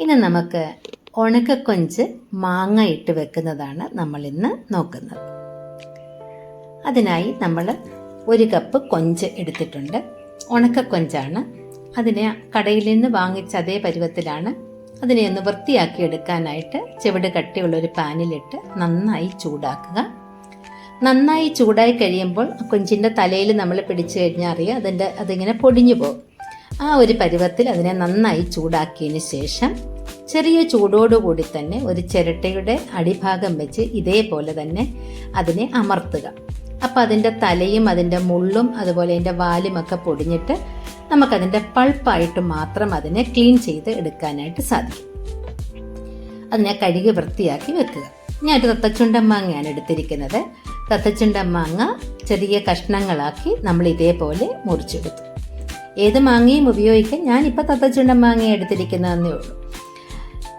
ഇനി നമുക്ക് ഉണക്കക്കൊഞ്ച് മാങ്ങ ഇട്ട് വെക്കുന്നതാണ് നമ്മൾ ഇന്ന് നോക്കുന്നത്. അതിനായി നമ്മൾ 1 കപ്പ് കൊഞ്ച് എടുത്തിട്ടുണ്ട്. ഉണക്കക്കൊഞ്ചാണ്. അതിനെ കടയിൽ നിന്ന് വാങ്ങിച്ച അതേ പരുവത്തിലാണ്. അതിനെ ഒന്ന് വൃത്തിയാക്കി എടുക്കാനായിട്ട് ചെവിട് കട്ടിയുള്ളൊരു പാനിലിട്ട് നന്നായി ചൂടാക്കുക. നന്നായി ചൂടായി കഴിയുമ്പോൾ കൊഞ്ചിൻ്റെ തലയിൽ നമ്മൾ പിടിച്ചു കഴിഞ്ഞാൽ അറിയാം അതിങ്ങനെ പൊടിഞ്ഞു പോകും. ആ ഒരു പരുവത്തിൽ അതിനെ നന്നായി ചൂടാക്കിയതിന് ശേഷം ചെറിയ ചൂടോടുകൂടി തന്നെ ഒരു ചിരട്ടയുടെ അടിഭാഗം വെച്ച് ഇതേപോലെ തന്നെ അതിനെ അമർത്തുക. അപ്പം അതിൻ്റെ തലയും അതിൻ്റെ മുള്ളും അതുപോലെ അതിൻ്റെ വാലുമൊക്കെ പൊടിഞ്ഞിട്ട് നമുക്കതിൻ്റെ പൾപ്പായിട്ട് മാത്രം അതിനെ ക്ലീൻ ചെയ്ത് എടുക്കാനായിട്ട് സാധിക്കും. അതിനെ കഴുകി വൃത്തിയാക്കി വെക്കുക. ഞാൻ ഒരു തത്തച്ചുണ്ടൻ മാങ്ങയാണ് എടുത്തിരിക്കുന്നത്. തത്തച്ചുണ്ടൻ മാങ്ങ ചെറിയ കഷ്ണങ്ങളാക്കി നമ്മൾ ഇതേപോലെ മുറിച്ചെടുത്തു. ഏത് മാങ്ങയും ഉപയോഗിക്കാൻ ഞാനിപ്പോൾ തത്തച്ചുണ്ടൻ മാങ്ങ എടുത്തിരിക്കുന്നതെന്നേ ഉള്ളൂ.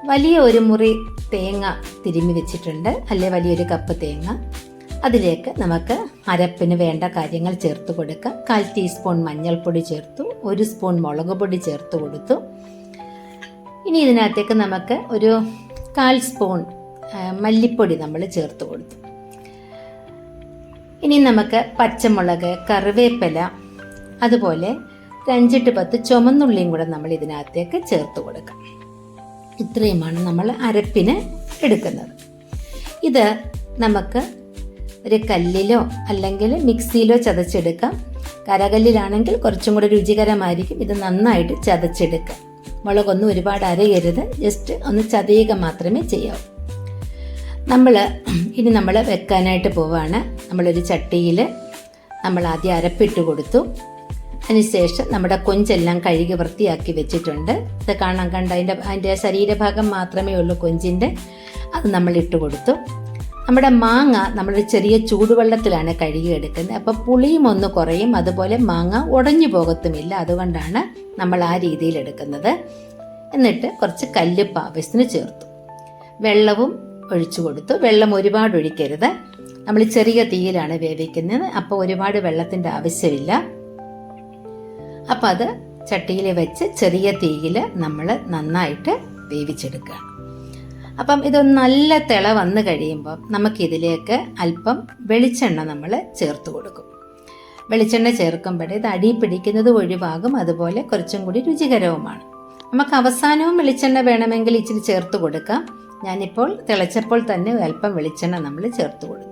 വലിയ ഒരു മുറി തേങ്ങ തിരുമ്മി വെച്ചിട്ടുണ്ട്, അല്ലെ വലിയൊരു കപ്പ് തേങ്ങ. അതിലേക്ക് നമുക്ക് അരപ്പിന് വേണ്ട കാര്യങ്ങൾ ചേർത്ത് കൊടുക്കാം. 1/4 ടീസ്പൂൺ മഞ്ഞൾപ്പൊടി ചേർത്തു, 1 സ്പൂൺ മുളക് പൊടി ചേർത്ത് കൊടുത്തു. ഇനി ഇതിനകത്തേക്ക് നമുക്ക് ഒരു 1/4 സ്പൂൺ മല്ലിപ്പൊടി നമ്മൾ ചേർത്ത് കൊടുത്തു. ഇനി നമുക്ക് പച്ചമുളക്, കറിവേപ്പില, അതുപോലെ 5-10 ചുമന്നുള്ളിയും കൂടെ നമ്മൾ ഇതിനകത്തേക്ക് ചേർത്ത് കൊടുക്കാം. ഇത്രയുമാണ് നമ്മൾ അരപ്പിന് എടുക്കുന്നത്. ഇത് നമുക്ക് ഒരു കല്ലിലോ അല്ലെങ്കിൽ മിക്സിയിലോ ചതച്ചെടുക്കാം. കരകല്ലിലാണെങ്കിൽ കുറച്ചും കൂടെ രുചികരമായിരിക്കും. ഇത് നന്നായിട്ട് ചതച്ചെടുക്കാം. മുളകൊന്നും ഒരുപാട് അരയരുത്, ജസ്റ്റ് ഒന്ന് ചതയുക മാത്രമേ ചെയ്യാവൂ. ഇനി നമ്മൾ വെക്കാനായിട്ട് പോവാണ്. നമ്മളൊരു ചട്ടിയിൽ നമ്മൾ ആദ്യം അരപ്പിട്ട് കൊടുത്തു. അതിനുശേഷം നമ്മുടെ കൊഞ്ചെല്ലാം കഴുകി വൃത്തിയാക്കി വെച്ചിട്ടുണ്ട്. ഇത് കണ്ട അതിൻ്റെ ശരീരഭാഗം മാത്രമേ ഉള്ളൂ കൊഞ്ചിൻ്റെ. അത് നമ്മൾ ഇട്ട് കൊടുത്തു. നമ്മുടെ മാങ്ങ നമ്മളൊരു ചെറിയ ചൂടുവെള്ളത്തിലാണ് കഴുകി എടുക്കുന്നത്. അപ്പോൾ പുളിയും ഒന്ന് കുറയും, അതുപോലെ മാങ്ങ ഉടഞ്ഞു പോകത്തുമില്ല. അതുകൊണ്ടാണ് നമ്മൾ ആ രീതിയിൽ എടുക്കുന്നത്. എന്നിട്ട് കുറച്ച് കല്ലുപ്പ് ആവശ്യത്തിന് ചേർത്തു. വെള്ളവും ഒഴിച്ചു കൊടുത്തു. വെള്ളം ഒരുപാട് ഒഴിക്കരുത്. നമ്മൾ ചെറിയ തീയിലാണ് വേവിക്കുന്നത്, അപ്പോൾ ഒരുപാട് വെള്ളത്തിൻ്റെ ആവശ്യമില്ല. അപ്പം അത് ചട്ടിയിൽ വെച്ച് ചെറിയ തീയിൽ നമ്മൾ നന്നായിട്ട് വേവിച്ചെടുക്കുക. അപ്പം ഇത് നല്ല തിള വന്നു കഴിയുമ്പോൾ നമുക്കിതിലേക്ക് അല്പം വെളിച്ചെണ്ണ നമ്മൾ ചേർത്ത് കൊടുക്കും. വെളിച്ചെണ്ണ ചേർക്കുമ്പോൾ ഇത് അടി പിടിക്കുന്നത് ഒഴിവാകും, അതുപോലെ കുറച്ചും കൂടി രുചികരവുമാണ്. നമുക്ക് അവസാനവും വെളിച്ചെണ്ണ വേണമെങ്കിൽ ഇച്ചിരി ചേർത്ത് കൊടുക്കാം. ഞാനിപ്പോൾ തിളച്ചപ്പോൾ തന്നെ അല്പം വെളിച്ചെണ്ണ നമ്മൾ ചേർത്ത് കൊടുത്തു.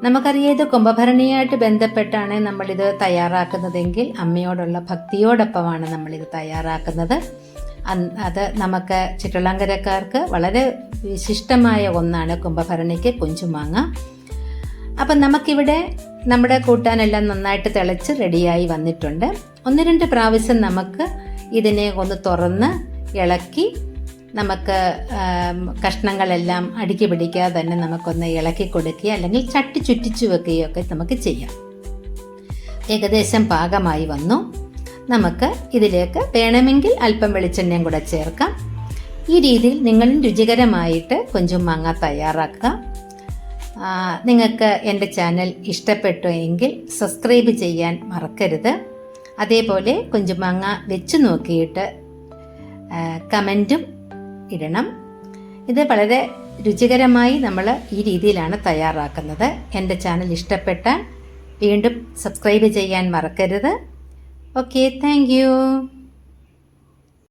നമുക്കറിയാം, ഇത് കുംഭഭരണിയായിട്ട് ബന്ധപ്പെട്ടാണ് നമ്മളിത് തയ്യാറാക്കുന്നതെങ്കിൽ അമ്മയോടുള്ള ഭക്തിയോടൊപ്പമാണ് നമ്മളിത് തയ്യാറാക്കുന്നത്. അത് നമുക്ക് ചിറ്റളങ്കരക്കാർക്ക് വളരെ വിശിഷ്ടമായ ഒന്നാണ് കുംഭഭരണിക്ക് കൊഞ്ചുമാങ്ങ. അപ്പം നമുക്കിവിടെ നമ്മുടെ കൂട്ടാനെല്ലാം നന്നായിട്ട് തിളച്ച് റെഡിയായി വന്നിട്ടുണ്ട്. 1-2 പ്രാവശ്യം നമുക്ക് ഇതിനെ ഒന്ന് തുറന്ന് ഇളക്കി നമുക്ക് കഷ്ണങ്ങളെല്ലാം അടുക്കി പിടിക്കാതെ തന്നെ നമുക്കൊന്ന് ഇളക്കി കൊടുക്കുക, അല്ലെങ്കിൽ ചട്ടി ചുറ്റിച്ചു വെക്കുകയൊക്കെ നമുക്ക് ചെയ്യാം. ഏകദേശം പാകമായി വന്നു. നമുക്ക് ഇതിലേക്ക് വേണമെങ്കിൽ അല്പം വെളിച്ചെണ്ണയും കൂടെ ചേർക്കാം. ഈ രീതിയിൽ നിങ്ങളും രുചികരമായിട്ട് കൊഞ്ചുമാങ്ങ തയ്യാറാക്കുക. നിങ്ങൾക്ക് എൻ്റെ ചാനൽ ഇഷ്ടപ്പെട്ടു എങ്കിൽ സബ്സ്ക്രൈബ് ചെയ്യാൻ മറക്കരുത്. അതേപോലെ കൊഞ്ചുമാങ്ങ വെച്ച് നോക്കിയിട്ട് കമൻറ്റും ഇടണം. ഇത് വളരെ രുചികരമായി നമ്മൾ ഈ രീതിയിലാണ് തയ്യാറാക്കുന്നത്. എൻ്റെ ചാനൽ ഇഷ്ടപ്പെട്ടാൽ വീണ്ടും സബ്സ്ക്രൈബ് ചെയ്യാൻ മറക്കരുത്. Okay, thank you.